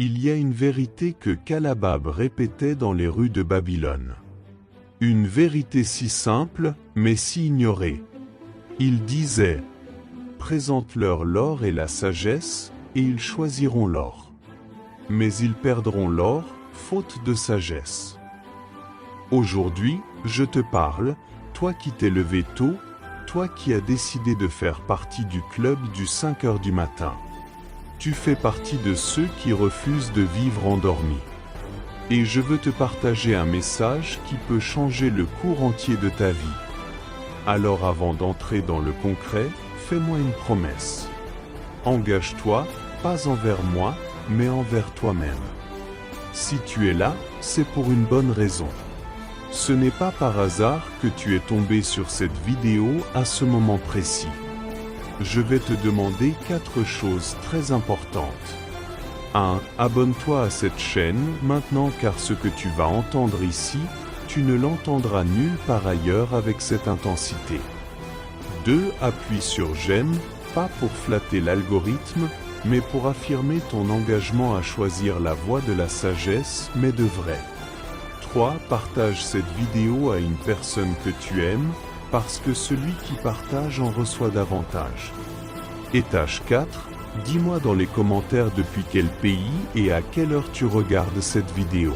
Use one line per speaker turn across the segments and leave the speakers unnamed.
Il y a une vérité que Kalabab répétait dans les rues de Babylone. Une vérité si simple, mais si ignorée. Il disait « Présente-leur l'or et la sagesse, et ils choisiront l'or. Mais ils perdront l'or, faute de sagesse. » Aujourd'hui, je te parle, toi qui t'es levé tôt, toi qui as décidé de faire partie du club du 5 heures du matin. Tu fais partie de ceux qui refusent de vivre endormis. Et je veux te partager un message qui peut changer le cours entier de ta vie. Alors avant d'entrer dans le concret, fais-moi une promesse. Engage-toi, pas envers moi, mais envers toi-même. Si tu es là, c'est pour une bonne raison. Ce n'est pas par hasard que tu es tombé sur cette vidéo à ce moment précis. Je vais te demander 4 choses très importantes. 1. Abonne-toi à cette chaîne maintenant car ce que tu vas entendre ici, tu ne l'entendras nulle part ailleurs avec cette intensité. 2. Appuie sur j'aime, pas pour flatter l'algorithme, mais pour affirmer ton engagement à choisir la voie de la sagesse, mais de vrai. 3. Partage cette vidéo à une personne que tu aimes, parce que celui qui partage en reçoit davantage. Étage 4. Dis-moi dans les commentaires depuis quel pays et à quelle heure tu regardes cette vidéo.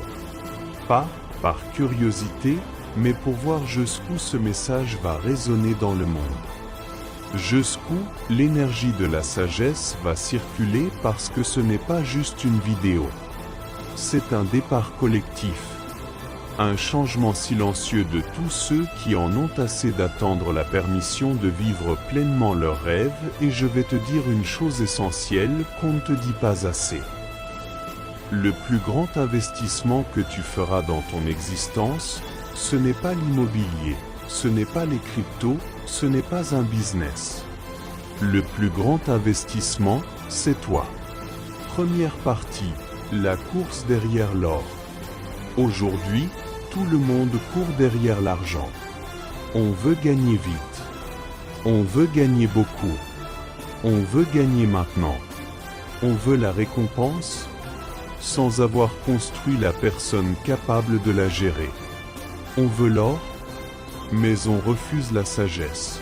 Pas par curiosité, mais pour voir jusqu'où ce message va résonner dans le monde. Jusqu'où l'énergie de la sagesse va circuler parce que ce n'est pas juste une vidéo. C'est un départ collectif. Un changement silencieux de tous ceux qui en ont assez d'attendre la permission de vivre pleinement leurs rêves et je vais te dire une chose essentielle qu'on ne te dit pas assez. Le plus grand investissement que tu feras dans ton existence, ce n'est pas l'immobilier, ce n'est pas les cryptos, ce n'est pas un business. Le plus grand investissement, c'est toi. Première partie, la course derrière l'or. Aujourd'hui, tout le monde court derrière l'argent. On veut gagner vite. On veut gagner beaucoup. On veut gagner maintenant. On veut la récompense sans avoir construit la personne capable de la gérer. On veut l'or, mais on refuse la sagesse.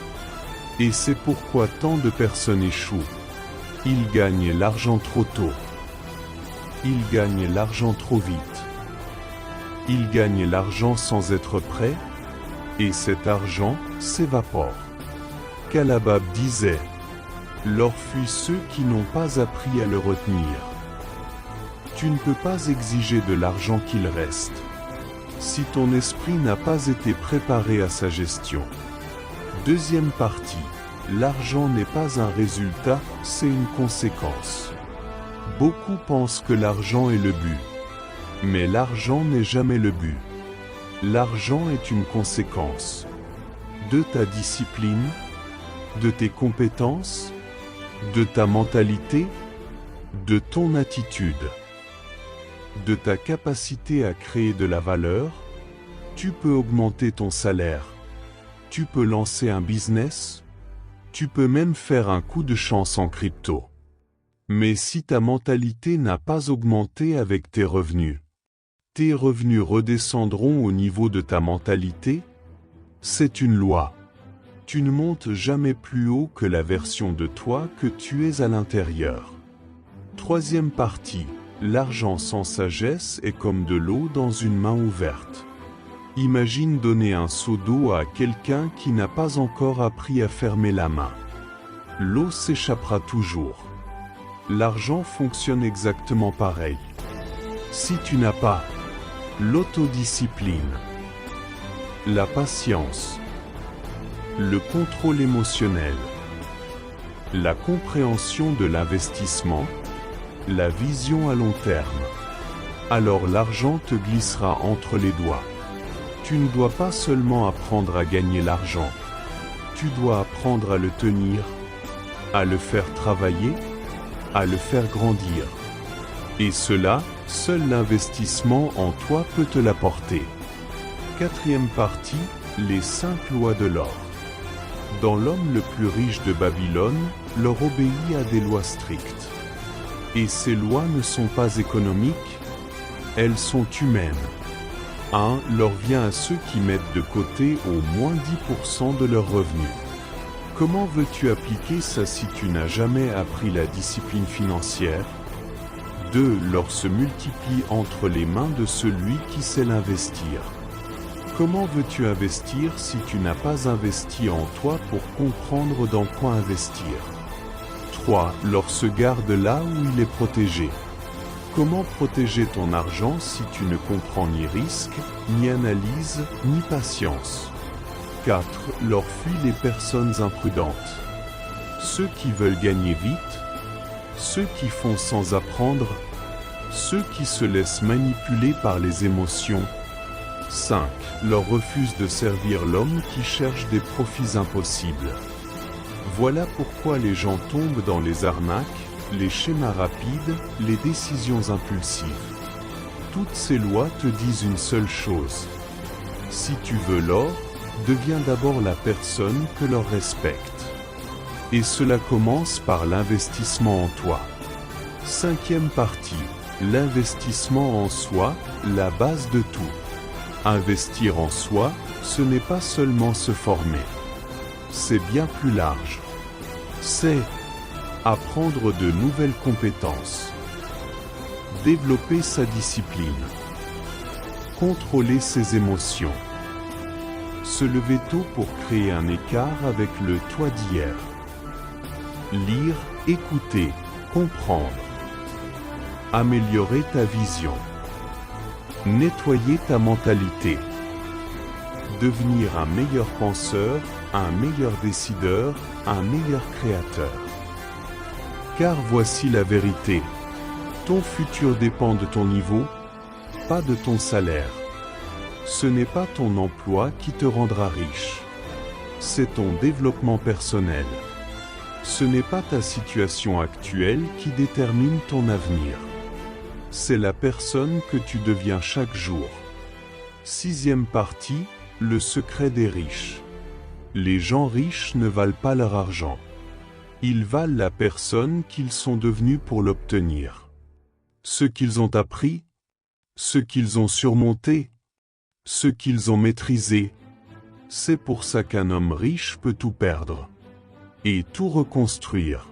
Et c'est pourquoi tant de personnes échouent. Ils gagnent l'argent trop tôt. Ils gagnent l'argent trop vite. Ils gagnent l'argent sans être prêts, et cet argent s'évapore. Kalabab disait, « L'or fuit ceux qui n'ont pas appris à le retenir. » Tu ne peux pas exiger de l'argent qu'il reste, si ton esprit n'a pas été préparé à sa gestion. Deuxième partie, l'argent n'est pas un résultat, c'est une conséquence. Beaucoup pensent que l'argent est le but. Mais l'argent n'est jamais le but. L'argent est une conséquence de ta discipline, de tes compétences, de ta mentalité, de ton attitude, de ta capacité à créer de la valeur. Tu peux augmenter ton salaire, tu peux lancer un business, tu peux même faire un coup de chance en crypto. Mais si ta mentalité n'a pas augmenté avec tes revenus redescendront au niveau de ta mentalité. C'est une loi. Tu ne montes jamais plus haut que la version de toi que tu es à l'intérieur. Troisième partie, l'argent sans sagesse est comme de l'eau dans une main ouverte. Imagine donner un seau d'eau à quelqu'un qui n'a pas encore appris à fermer la main. L'eau s'échappera toujours. L'argent fonctionne exactement pareil. Si tu n'as pas l'autodiscipline, la patience, le contrôle émotionnel, la compréhension de l'investissement, la vision à long terme, alors l'argent te glissera entre les doigts. Tu ne dois pas seulement apprendre à gagner l'argent, tu dois apprendre à le tenir, à le faire travailler, à le faire grandir. Et cela, seul l'investissement en toi peut te l'apporter. Quatrième partie, les 5 lois de l'or. Dans l'homme le plus riche de Babylone, l'or obéit à des lois strictes. Et ces lois ne sont pas économiques, elles sont humaines. 1. Leur vient à ceux qui mettent de côté au moins 10% de leurs revenus. Comment veux-tu appliquer ça si tu n'as jamais appris la discipline financière? 2. L'or se multiplie entre les mains de celui qui sait l'investir. Comment veux-tu investir si tu n'as pas investi en toi pour comprendre dans quoi investir? 3. L'or se garde là où il est protégé. Comment protéger ton argent si tu ne comprends ni risque, ni analyse, ni patience? 4. L'or fuit les personnes imprudentes. Ceux qui veulent gagner vite, ceux qui font sans apprendre, ceux qui se laissent manipuler par les émotions. 5. L'or refuse de servir l'homme qui cherche des profits impossibles. Voilà pourquoi les gens tombent dans les arnaques, les schémas rapides, les décisions impulsives. Toutes ces lois te disent une seule chose. Si tu veux l'or, deviens d'abord la personne que l'or respecte. Et cela commence par l'investissement en toi. 5e partie. L'investissement en soi, la base de tout. Investir en soi, ce n'est pas seulement se former. C'est bien plus large. C'est apprendre de nouvelles compétences, développer sa discipline, contrôler ses émotions, se lever tôt pour créer un écart avec le toi d'hier, lire, écouter, comprendre, améliorer ta vision, nettoyer ta mentalité, devenir un meilleur penseur, un meilleur décideur, un meilleur créateur. Car voici la vérité. Ton futur dépend de ton niveau, pas de ton salaire. Ce n'est pas ton emploi qui te rendra riche. C'est ton développement personnel. Ce n'est pas ta situation actuelle qui détermine ton avenir. C'est la personne que tu deviens chaque jour. 6e partie, le secret des riches. Les gens riches ne valent pas leur argent. Ils valent la personne qu'ils sont devenus pour l'obtenir. Ce qu'ils ont appris, ce qu'ils ont surmonté, ce qu'ils ont maîtrisé. C'est pour ça qu'un homme riche peut tout perdre et tout reconstruire.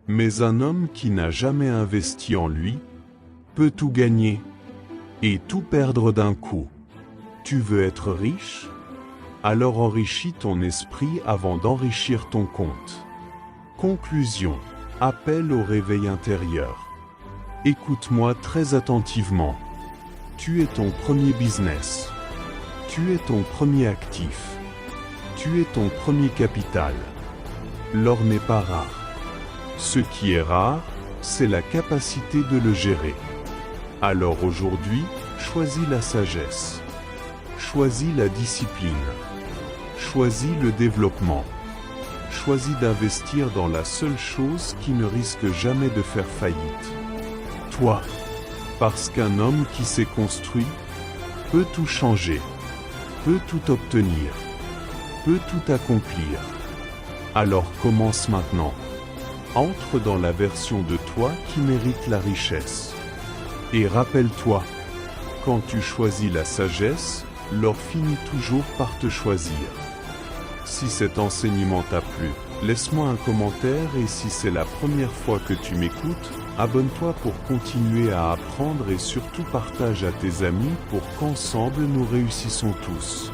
Mais un homme qui n'a jamais investi en lui peut tout gagner et tout perdre d'un coup. Tu veux être riche? Alors enrichis ton esprit avant d'enrichir ton compte. Conclusion. Appel au réveil intérieur. Écoute-moi très attentivement. Tu es ton premier business. Tu es ton premier actif. Tu es ton premier capital. L'or n'est pas rare. Ce qui est rare, c'est la capacité de le gérer. Alors aujourd'hui, choisis la sagesse. Choisis la discipline. Choisis le développement. Choisis d'investir dans la seule chose qui ne risque jamais de faire faillite. Toi. Parce qu'un homme qui s'est construit peut tout changer, peut tout obtenir, peut tout accomplir. Alors commence maintenant. Entre dans la version de toi qui mérite la richesse. Et rappelle-toi, quand tu choisis la sagesse, l'or finit toujours par te choisir. Si cet enseignement t'a plu, laisse-moi un commentaire et si c'est la première fois que tu m'écoutes, abonne-toi pour continuer à apprendre et surtout partage à tes amis pour qu'ensemble nous réussissons tous.